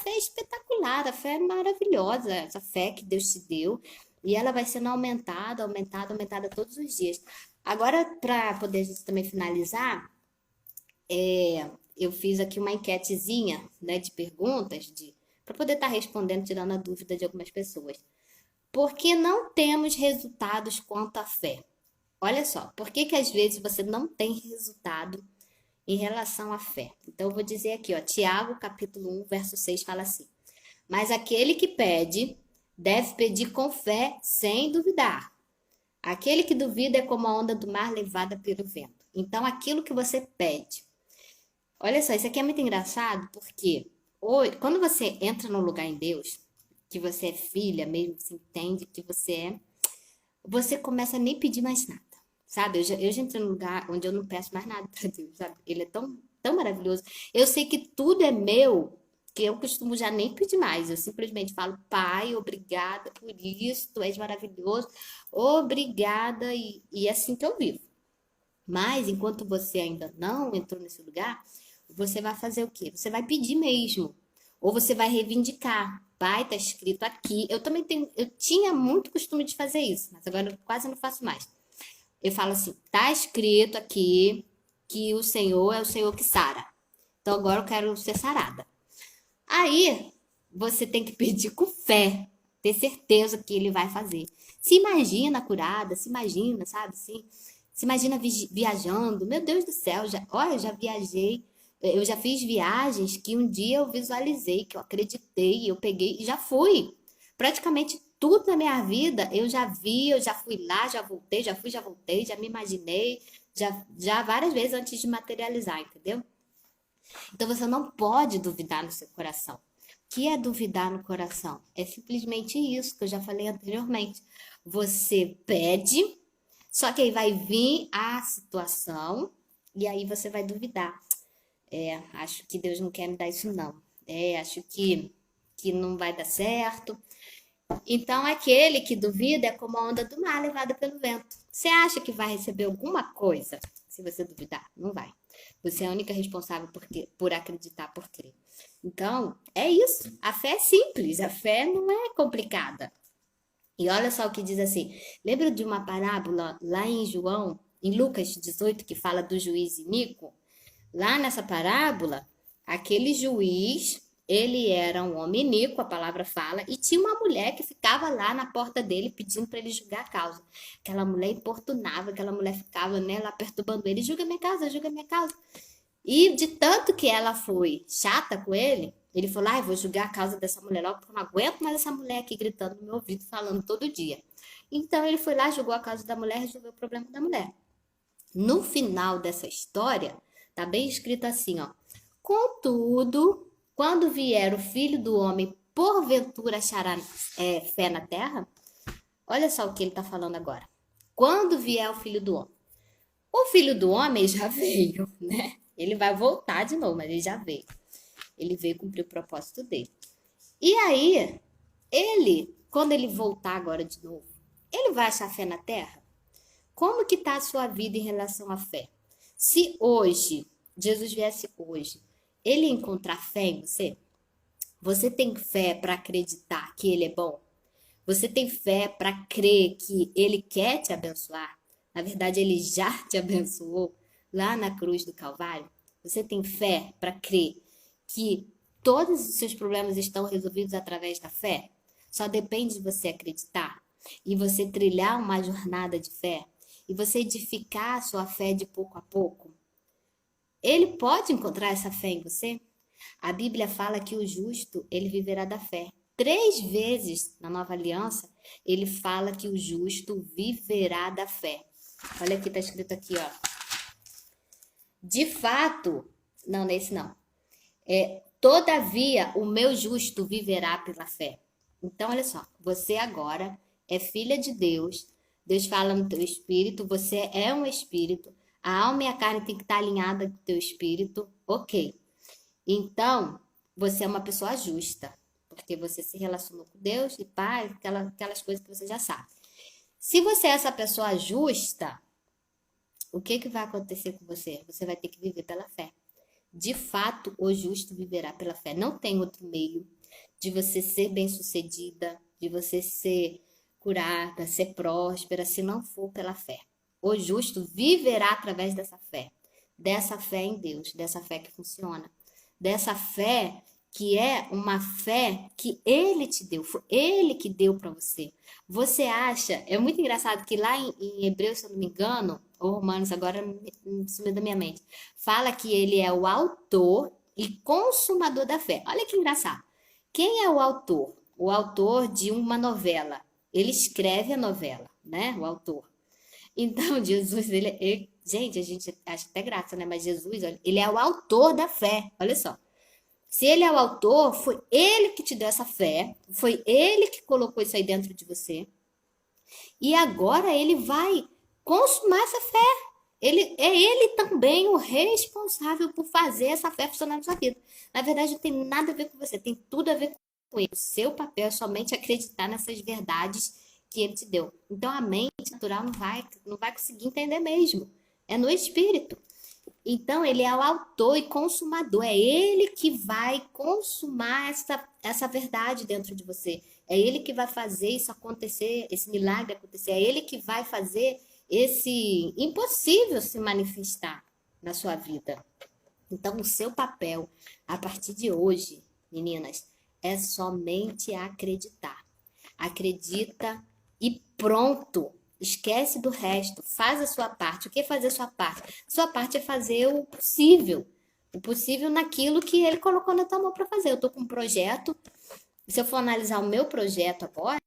S1: é espetacular, a fé é maravilhosa. Essa fé que Deus te deu. E ela vai sendo aumentada, aumentada, aumentada todos os dias. Agora, para poder a gente também finalizar, eu fiz aqui uma enquetezinha, né, de perguntas, para poder estar respondendo, tirando a dúvida de algumas pessoas. Por que não temos resultados quanto à fé? Olha só, por que às vezes você não tem resultado em relação à fé? Então, eu vou dizer aqui, ó, Tiago, capítulo 1, verso 6, fala assim: mas aquele que pede, deve pedir com fé, sem duvidar. Aquele que duvida é como a onda do mar levada pelo vento. Então, aquilo que você pede. Olha só, isso aqui é muito engraçado, porque quando você entra no lugar em Deus, que você é filha mesmo, você entende que você começa a nem pedir mais nada, sabe? Eu já entrei num lugar onde eu não peço mais nada para Deus, sabe? Ele é tão, tão maravilhoso. Eu sei que tudo é meu, que eu costumo já nem pedir mais. Eu simplesmente falo, Pai, obrigada por isso, tu és maravilhoso, obrigada, e é assim que eu vivo. Mas, enquanto você ainda não entrou nesse lugar, você vai fazer o quê? Você vai pedir mesmo. Ou você vai reivindicar. Pai, tá escrito aqui. Eu também eu tinha muito costume de fazer isso, mas agora eu quase não faço mais. Eu falo assim, tá escrito aqui que o Senhor é o Senhor que sara. Então agora eu quero ser sarada. Aí, você tem que pedir com fé, ter certeza que ele vai fazer. Se imagina curada, se imagina, sabe assim? Se imagina viajando. Meu Deus do céu, olha, eu já viajei, eu já fiz viagens que um dia eu visualizei, que eu acreditei, eu peguei e já fui. Praticamente tudo na minha vida eu já vi, eu já fui lá, já voltei, já fui, já voltei, já me imaginei, já várias vezes antes de materializar, entendeu? Então você não pode duvidar no seu coração. O que é duvidar no coração? É simplesmente isso que eu já falei anteriormente. Você pede, só que aí vai vir a situação e aí você vai duvidar. Acho que Deus não quer me dar isso não. Acho que não vai dar certo. Então aquele que duvida é como a onda do mar levada pelo vento. Você acha que vai receber alguma coisa se você duvidar? Não vai. Você é a única responsável por acreditar, por crer. Então, é isso. A fé é simples, a fé não é complicada. E olha só o que diz assim. Lembra de uma parábola lá em João, em Lucas 18, que fala do juiz iníquo? Lá nessa parábola, aquele juiz, ele era um homem iníquo, a palavra fala, e tinha uma mulher que ficava lá na porta dele pedindo para ele julgar a causa. Aquela mulher importunava, aquela mulher ficava, né, lá perturbando ele, julga minha causa, julga minha causa. E de tanto que ela foi chata com ele, ele falou, eu vou julgar a causa dessa mulher logo, porque eu não aguento mais essa mulher aqui gritando no meu ouvido, falando todo dia. Então ele foi lá, julgou a causa da mulher, resolveu o problema da mulher. No final dessa história, tá bem escrito assim, ó. Contudo, quando vier o Filho do Homem, porventura achará fé na terra? Olha só o que ele está falando agora. Quando vier o Filho do Homem. O Filho do Homem já veio, né? Ele vai voltar de novo, mas ele já veio. Ele veio cumprir o propósito dele. E aí, quando ele voltar agora de novo, ele vai achar fé na terra? Como que está a sua vida em relação à fé? Se hoje, Jesus viesse hoje, ele encontrar fé em você? Você tem fé para acreditar que ele é bom? Você tem fé para crer que ele quer te abençoar? Na verdade, ele já te abençoou lá na cruz do Calvário? Você tem fé para crer que todos os seus problemas estão resolvidos através da fé? Só depende de você acreditar e você trilhar uma jornada de fé e você edificar a sua fé de pouco a pouco. Ele pode encontrar essa fé em você? A Bíblia fala que o justo, ele viverá da fé. 3 vezes na Nova Aliança, ele fala que o justo viverá da fé. Olha aqui, tá escrito aqui, ó. De fato, não, nesse não. Todavia, o meu justo viverá pela fé. Então, olha só, você agora é filha de Deus. Deus fala no teu espírito, você é um espírito. A alma e a carne tem que estar alinhada com o teu espírito, ok. Então, você é uma pessoa justa, porque você se relacionou com Deus e Pai, aquelas coisas que você já sabe. Se você é essa pessoa justa, o que vai acontecer com você? Você vai ter que viver pela fé. De fato, o justo viverá pela fé. Não tem outro meio de você ser bem-sucedida, de você ser curada, ser próspera, se não for pela fé. O justo viverá através dessa fé em Deus, dessa fé que funciona, dessa fé que é uma fé que ele te deu, foi ele que deu para você. Você acha, é muito engraçado que lá em Hebreus, se eu não me engano, ou Romanos, agora sumiu da minha mente, fala que ele é o autor e consumador da fé. Olha que engraçado. Quem é o autor? O autor de uma novela. Ele escreve a novela, né? O autor. Então, Jesus, gente, a gente acha até graça, né? Mas Jesus, olha, ele é o autor da fé. Olha só. Se ele é o autor, foi ele que te deu essa fé, foi ele que colocou isso aí dentro de você. E agora ele vai consumar essa fé. Ele também o responsável por fazer essa fé funcionar na sua vida. Na verdade, não tem nada a ver com você, tem tudo a ver com ele. O seu papel é somente acreditar nessas verdades que ele te deu. Então, a mente natural não vai conseguir entender mesmo. É no espírito. Então, ele é o autor e consumador. É ele que vai consumar essa verdade dentro de você. É ele que vai fazer isso acontecer, esse milagre acontecer. É ele que vai fazer esse impossível se manifestar na sua vida. Então, o seu papel, a partir de hoje, meninas, é somente acreditar. Acredita e pronto. Esquece do resto. Faz a sua parte. O que é fazer a sua parte? Sua parte é fazer o possível. O possível naquilo que ele colocou na tua mão para fazer. Eu estou com um projeto. Se eu for analisar o meu projeto agora,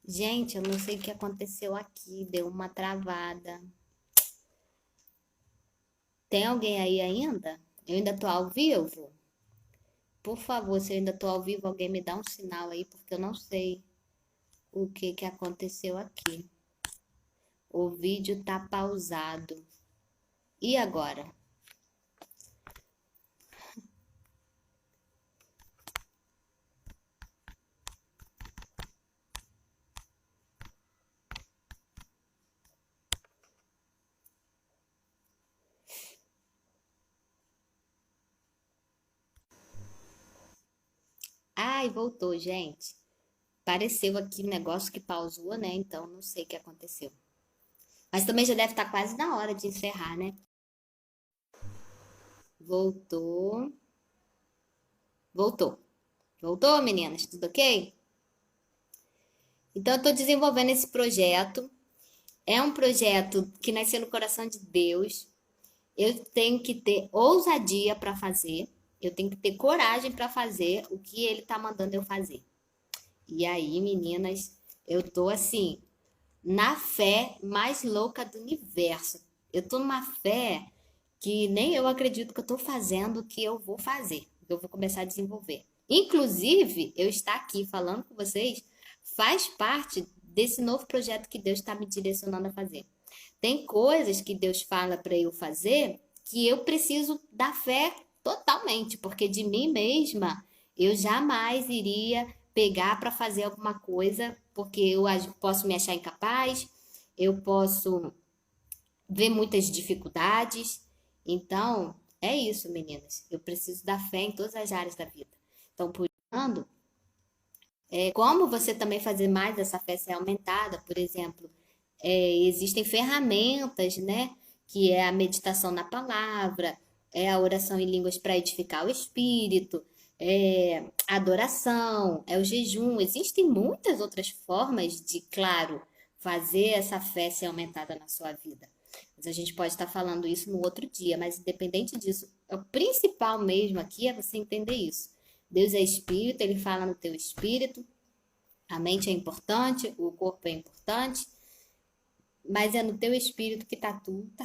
S1: gente, eu não sei o que aconteceu aqui. Deu uma travada. Tem alguém aí ainda? Eu ainda tô ao vivo? Por favor, se eu ainda tô ao vivo, alguém me dá um sinal aí, porque eu não sei o que que aconteceu aqui. O vídeo tá pausado. E agora? Ai, voltou, gente. Apareceu aqui um negócio que pausou, né? Então não sei o que aconteceu. Mas também já deve estar quase na hora de encerrar, né? Voltou. Voltou. Voltou, meninas? Tudo ok? Então eu tô desenvolvendo esse projeto. É um projeto que nasceu no coração de Deus. Eu tenho que ter ousadia para fazer. Eu tenho que ter coragem para fazer o que ele tá mandando eu fazer. E aí, meninas, eu tô assim, na fé mais louca do universo. Eu tô numa fé que nem eu acredito que eu tô fazendo o que eu vou fazer, que eu vou começar a desenvolver. Inclusive, eu estar aqui falando com vocês faz parte desse novo projeto que Deus está me direcionando a fazer. Tem coisas que Deus fala para eu fazer que eu preciso da fé totalmente, porque de mim mesma eu jamais iria pegar para fazer alguma coisa, porque posso me achar incapaz, eu posso ver muitas dificuldades. Então, é isso, meninas. Eu preciso da fé em todas as áreas da vida. Então, por isso, como você também fazer mais essa fé ser aumentada, por exemplo, existem ferramentas, né? Que é a meditação na palavra, é a oração em línguas para edificar o espírito, é a adoração, é o jejum. Existem muitas outras formas de, claro, fazer essa fé ser aumentada na sua vida. Mas a gente pode estar falando isso no outro dia, mas independente disso, o principal mesmo aqui é você entender isso. Deus é espírito, ele fala no teu espírito, a mente é importante, o corpo é importante, mas é no teu espírito que tá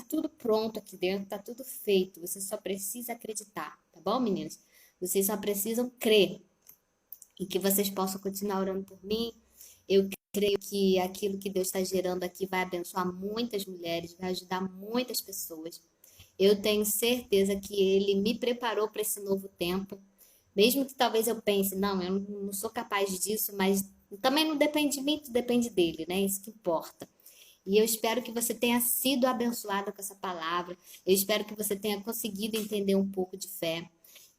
S1: tudo pronto aqui dentro, tá tudo feito. Você só precisa acreditar, tá bom, meninas? Vocês só precisam crer e que vocês possam continuar orando por mim. Eu creio que aquilo que Deus está gerando aqui vai abençoar muitas mulheres, vai ajudar muitas pessoas. Eu tenho certeza que Ele me preparou para esse novo tempo. Mesmo que talvez eu pense, não, eu não sou capaz disso, mas também não depende de mim, tudo depende dele, né? Isso que importa. E eu espero que você tenha sido abençoada com essa palavra. Eu espero que você tenha conseguido entender um pouco de fé.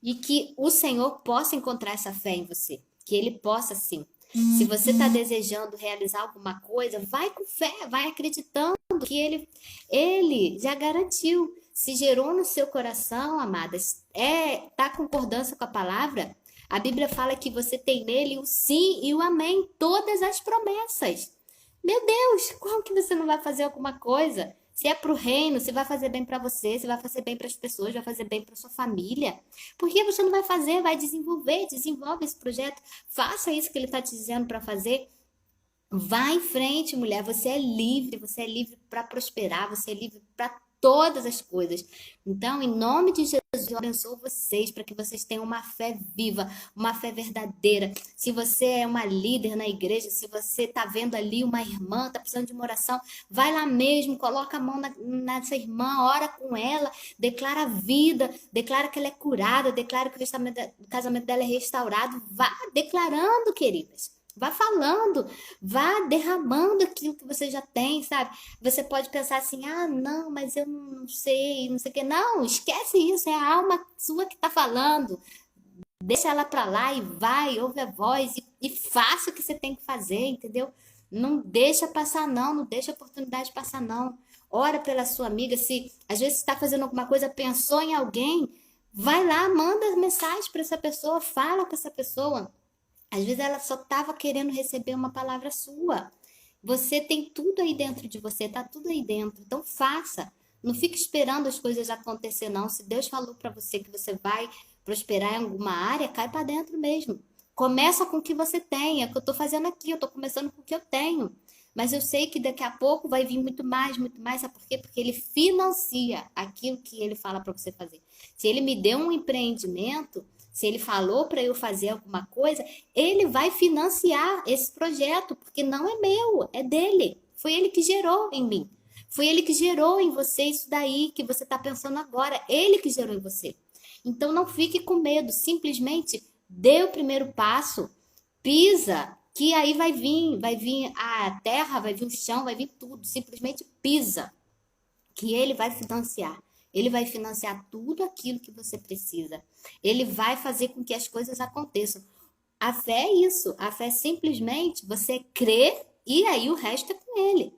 S1: E que o Senhor possa encontrar essa fé em você. Que Ele possa, sim. Se você está desejando realizar alguma coisa, vai com fé, vai acreditando que Ele já garantiu. Se gerou no seu coração, amadas, tá concordância com a palavra? A Bíblia fala que você tem nele o sim e o amém, todas as promessas. Meu Deus, como que você não vai fazer alguma coisa? Se é pro reino, se vai fazer bem para você, se vai fazer bem para as pessoas, vai fazer bem para sua família. Por que você não vai fazer? Vai desenvolver, desenvolve esse projeto, faça isso que ele está te dizendo para fazer. Vá em frente, mulher. Você é livre para prosperar, você é livre para todas as coisas. Então, em nome de Jesus, eu abençoo vocês para que vocês tenham uma fé viva, uma fé verdadeira. Se você é uma líder na igreja, se você está vendo ali uma irmã, está precisando de uma oração, vai lá mesmo, coloca a mão nessa irmã, ora com ela, declara a vida, declara que ela é curada, declara que o casamento dela é restaurado. Vá declarando, queridas. Vá falando, vá derramando aquilo que você já tem, sabe? Você pode pensar assim, ah, não, mas eu não sei, não sei o que. Não, esquece isso, é a alma sua que tá falando. Deixa ela pra lá e vai, ouve a voz e faça o que você tem que fazer, entendeu? Não deixa passar, não, não deixa a oportunidade passar, não. Ora pela sua amiga, se às vezes está fazendo alguma coisa, pensou em alguém, vai lá, manda mensagem para essa pessoa, fala com essa pessoa. Às vezes ela só estava querendo receber uma palavra sua. Você tem tudo aí dentro de você, tá tudo aí dentro. Então faça. Não fique esperando as coisas acontecer, não. Se Deus falou para você que você vai prosperar em alguma área, cai para dentro mesmo. Começa com o que você tem. É o que eu estou fazendo aqui. Eu estou começando com o que eu tenho. Mas eu sei que daqui a pouco vai vir muito mais, muito mais. Sabe por quê? Porque ele financia aquilo que ele fala para você fazer. Se ele me deu um empreendimento, se ele falou para eu fazer alguma coisa, ele vai financiar esse projeto, porque não é meu, é dele. Foi ele que gerou em mim. Foi ele que gerou em você isso daí que você está pensando agora. Ele que gerou em você. Então não fique com medo, simplesmente dê o primeiro passo, pisa, que aí vai vir a terra, vai vir o chão, vai vir tudo. Simplesmente pisa, que ele vai financiar. Ele vai financiar tudo aquilo que você precisa. Ele vai fazer com que as coisas aconteçam. A fé é isso. A fé é simplesmente você crer e aí o resto é com ele.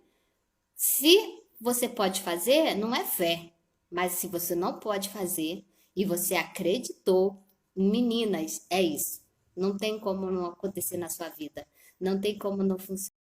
S1: Se você pode fazer, não é fé. Mas se você não pode fazer e você acreditou, meninas, é isso. Não tem como não acontecer na sua vida. Não tem como não funcionar.